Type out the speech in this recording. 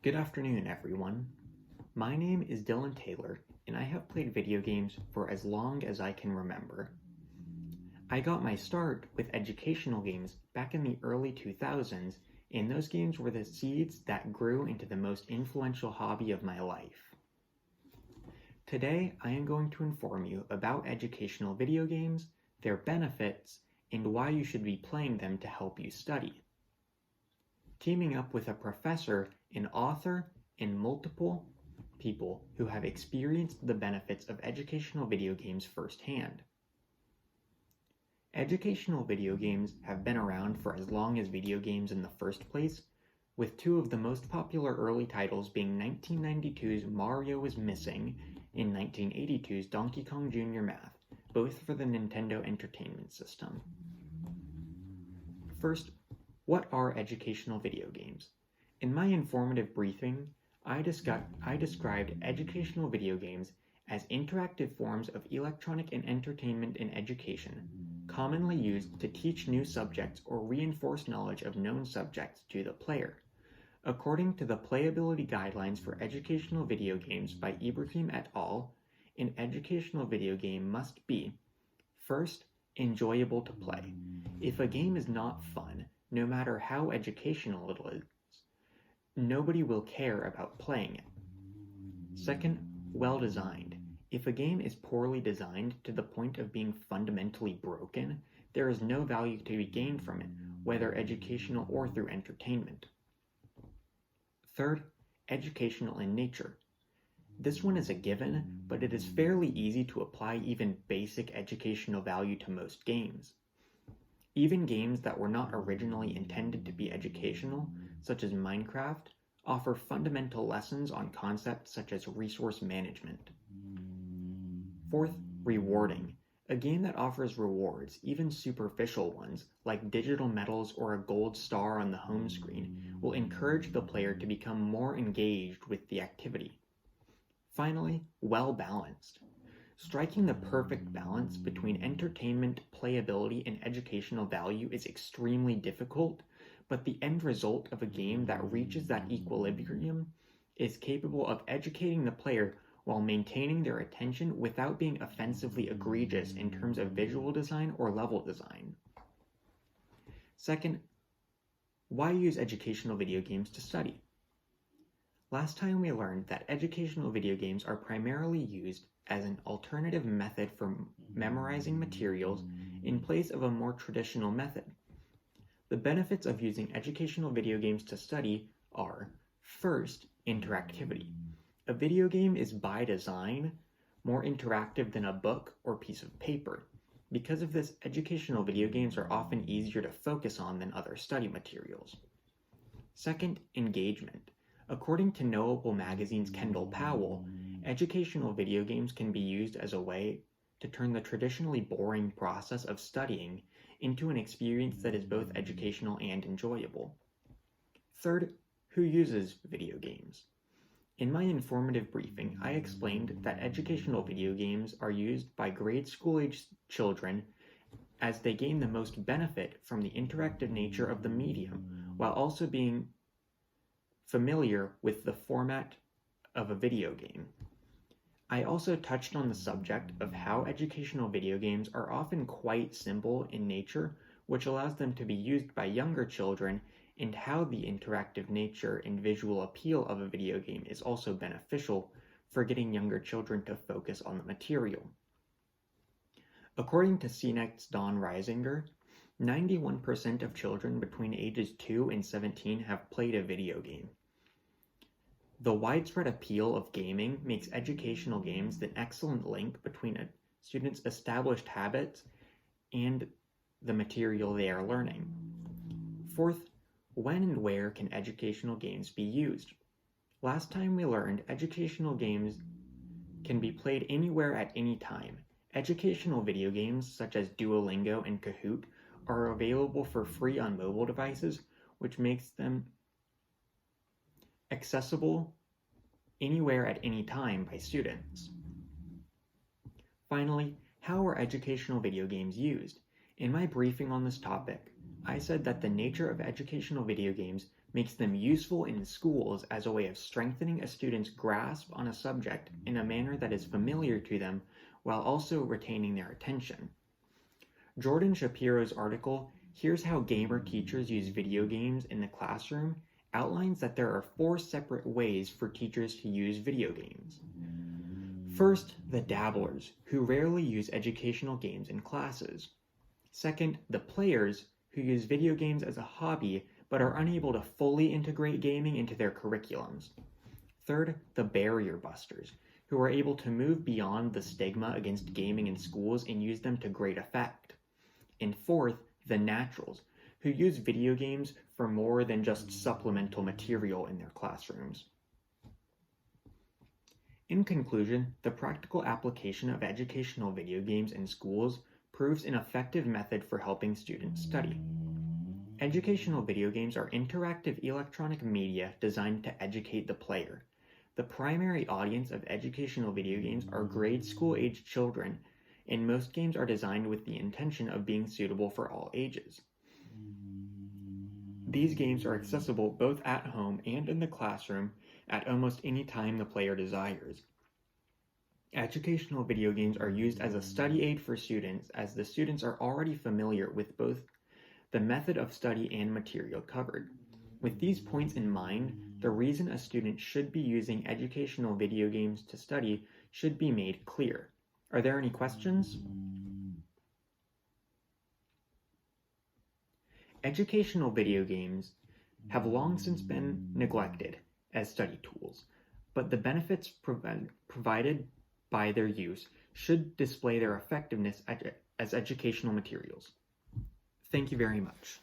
Good afternoon, everyone. My name is Dillon Taylor, and I have played video games for as long as I can remember. I got my start with educational games back in the early 2000s, and those games were the seeds that grew into the most influential hobby of my life. Today, I am going to inform you about educational video games, their benefits, and why you should be playing them to help you study. Teaming up with a professor, an author, and multiple people who have experienced the benefits of educational video games firsthand. Educational video games have been around for as long as video games in the first place, with two of the most popular early titles being 1992's Mario is Missing and 1982's Donkey Kong Jr. Math, both for the Nintendo Entertainment System. First, what are educational video games? In my informative briefing, I described educational video games as interactive forms of electronic and entertainment in education, commonly used to teach new subjects or reinforce knowledge of known subjects to the player. According to the Playability Guidelines for Educational Video Games by Ibrahim et al., an educational video game must be, first, enjoyable to play. If a game is not fun, no matter how educational it is, nobody will care about playing it. Second, well-designed. If a game is poorly designed to the point of being fundamentally broken, there is no value to be gained from it, whether educational or through entertainment. Third, educational in nature. This one is a given, but it is fairly easy to apply even basic educational value to most games. Even games that were not originally intended to be educational, such as Minecraft, offer fundamental lessons on concepts such as resource management. Fourth, rewarding. A game that offers rewards, even superficial ones, like digital medals or a gold star on the home screen, will encourage the player to become more engaged with the activity. Finally, well-balanced. Striking the perfect balance between entertainment, playability, and educational value is extremely difficult, but the end result of a game that reaches that equilibrium is capable of educating the player while maintaining their attention without being offensively egregious in terms of visual design or level design. Second, why use educational video games to study? Last time we learned that educational video games are primarily used as an alternative method for memorizing materials in place of a more traditional method. The benefits of using educational video games to study are, first, interactivity. A video game is by design more interactive than a book or piece of paper. Because of this, educational video games are often easier to focus on than other study materials. Second, engagement. According to Knowable Magazine's Kendall Powell, educational video games can be used as a way to turn the traditionally boring process of studying into an experience that is both educational and enjoyable. Third, who uses video games? In my informative briefing, I explained that educational video games are used by grade school-aged children as they gain the most benefit from the interactive nature of the medium, while also being familiar with the format of a video game. I also touched on the subject of how educational video games are often quite simple in nature, which allows them to be used by younger children, and how the interactive nature and visual appeal of a video game is also beneficial for getting younger children to focus on the material. According to CNET's Don Reisinger, 91% of children between ages 2 and 17 have played a video game. The widespread appeal of gaming makes educational games an excellent link between a student's established habits and the material they are learning. Fourth, when and where can educational games be used? Last time we learned educational games can be played anywhere at any time. Educational video games such as Duolingo and Kahoot are available for free on mobile devices, which makes them accessible anywhere at any time by students. Finally, how are educational video games used? In my briefing on this topic, I said that the nature of educational video games makes them useful in schools as a way of strengthening a student's grasp on a subject in a manner that is familiar to them while also retaining their attention. Jordan Shapiro's article, "Here's How Gamer Teachers Use Video Games in the Classroom," outlines that there are 4 separate ways for teachers to use video games. First, the dabblers, who rarely use educational games in classes. Second, the players, who use video games as a hobby but are unable to fully integrate gaming into their curriculums. Third, the barrier busters, who are able to move beyond the stigma against gaming in schools and use them to great effect. And fourth, the naturals, who use video games for more than just supplemental material in their classrooms. In conclusion, the practical application of educational video games in schools proves an effective method for helping students study. Educational video games are interactive electronic media designed to educate the player. The primary audience of educational video games are grade school-aged children, and most games are designed with the intention of being suitable for all ages. These games are accessible both at home and in the classroom at almost any time the player desires. Educational video games are used as a study aid for students, as the students are already familiar with both the method of study and material covered. With these points in mind, the reason a student should be using educational video games to study should be made clear. Are there any questions? Educational video games have long since been neglected as study tools, but the benefits provided by their use should display their effectiveness as educational materials. Thank you very much.